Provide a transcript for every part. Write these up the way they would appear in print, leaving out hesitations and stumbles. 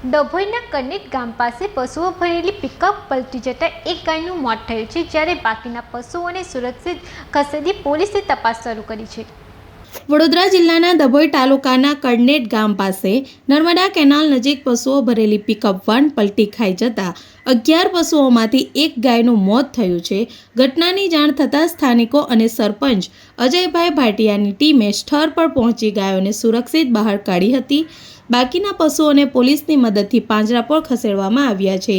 ડભોઈના કનેટ ગામ પાસે પશુઓ ભરેલી પિકઅપ પલટી જતા એક ગાયનું મોત થયું છે, જ્યારે બાકીના પશુઓને સુરક્ષિત ખસેડી પોલીસે તપાસ શરૂ કરી છે. વડોદરા જિલ્લાના ડભોઈ તાલુકાના કડનેટ ગામ પાસે નર્મદા કેનાલ નજીક પશુઓ ભરેલી પિકઅપ વાન પલટી ખાઈ જતા 11 પશુઓમાંથી એક ગાયનું મોત થયું છે. ઘટનાની જાણ થતાં સ્થાનિકો અને સરપંચ અજયભાઈ ભાટિયાની ટીમે સ્થળ પર પહોંચી ગાયોને સુરક્ષિત બહાર કાઢી હતી. બાકીના પશુઓને પોલીસની મદદથી પાંજરાપોળ ખસેડવામાં આવ્યા છે.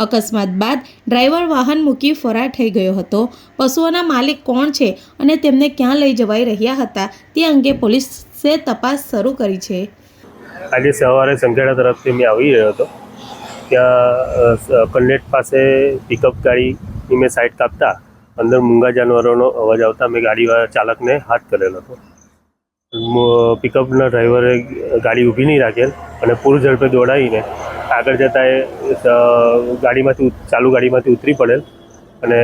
અકસ્માત બાદ ડ્રાઈવર વાહન મૂકી ફરાર થઈ ગયો હતો. પશુઓના માલિક કોણ છે અને તેમને ક્યાં લઈ જવાઈ રહ્યા હતા તે અંગે પોલીસે તપાસ શરૂ કરી છે. આજે સવારે સંખેડા તરફથી મેં આવી રહ્યો હતો. ત્યાં કન્નેટ પાસે પિકઅપ ગાડીની મેં સાઈડ કાપતા અંદર મૂંગા જાનવરોનો અવાજ આવતા મેં ગાડીવાળા ચાલકને હાથ કરેલો હતો. પિકઅપના ડ્રાઈવરે ગાડી ઊભી નહીં રાખેલ અને પૂર ઝડપે દોડાવીને આગળ જતાં એ ચાલુ ગાડીમાંથી ઉતરી પડેલ અને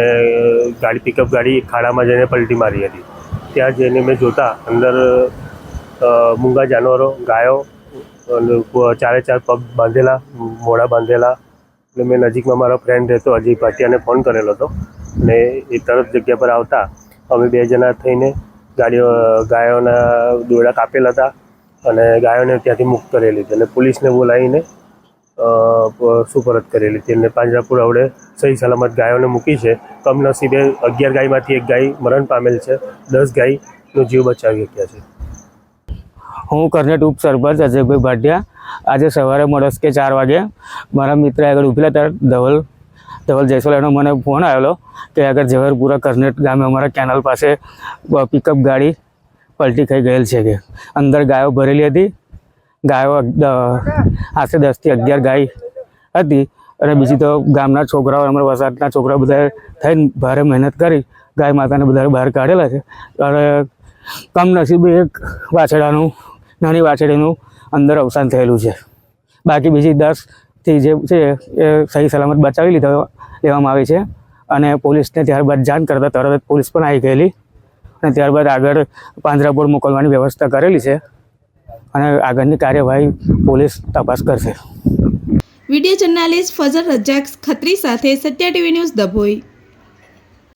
પિકઅપ ગાડી ખાડામાં જઈને પલટી મારી હતી. ત્યાં જઈને મેં જોતા અંદર મૂંગા જાનવરો, ગાયો અને 4 પગ બાંધેલા, મોઢા બાંધેલા. એટલે મેં નજીકમાં મારો ફ્રેન્ડ રહેતો અજય ભાટિયાને ફોન કરેલો હતો અને એ તરત જગ્યા પર આવતા અમે 2 જણા થઈને ગાયોના દોરડા કાપેલા હતા અને ગાયોને ત્યાંથી મુક્ત કરેલી હતી અને પોલીસને બોલાવીને સુપરત કરેલી હતી. અને પાંજરાપોળ આવડે સહી સલામત ગાયોને મૂકી છે. કમનસીબે 11 ગાયમાંથી એક ગાય મરણ પામેલ છે. 10 ગાયનો જીવ બચાવી શક્યા છે. હું કડનેટ ઉપસરપંચ અજયભાઈ ભાટિયા. આજે સવારે મોડસ કે 4 વાગે મારા મિત્ર આગળ ઊભેલા હતા ધવલ જયસ્વાલ, એનો મને ફોન આવેલો કે આગળ ઝવેરપુરા કડનેટ ગામે અમારા કેનાલ પાસે પિકઅપ ગાડી પલટી ખાઈ ગયેલ છે કે અંદર ગાયો ભરેલી હતી. ગાયો આશરે 10 થી 11 ગાય હતી અને બીજી તો ગામના છોકરાઓ, અમારા વસાહતના છોકરાઓ બધા થઈને ભારે મહેનત કરી ગાય માતાને બધા બહાર કાઢેલા છે. અને કમનસીબે એક નાની વાછડીનું અંદર અવસાન થયેલું છે. બાકી બીજી 10 થી જે છે એ સહી સલામત બચાવી લેવામાં આવી છે અને પોલીસને ત્યારબાદ જાણ કરતાં તરત પોલીસ પણ આવી ગયેલી અને ત્યારબાદ આગળ પાંજરાપોળ મોકલવાની વ્યવસ્થા કરેલી છે અને આગળની કાર્યવાહી પોલીસ તપાસ કરશે. વિડીયો જર્નાલિસ્ટ ફઝલ રજાક ખત્રી સાથે સત્યા ટીવી ન્યૂઝ ડભોઈ.